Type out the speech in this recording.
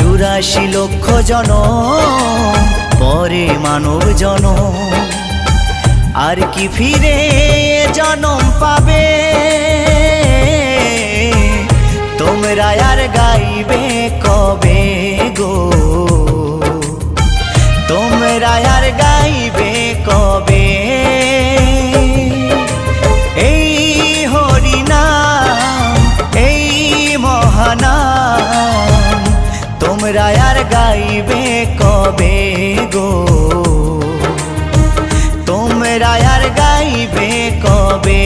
84 লক্ষ জনম পরে মানব জনম, আর কি ফিরে জনম পাবে? তোমরা আর গাইবে কবে গো? তোমরা আর গাইবে কবে? এই হরিনাম, এই মহানাম, তোমরা আর গাইবে কবে গো? তোমরা আর গাইবে কবে?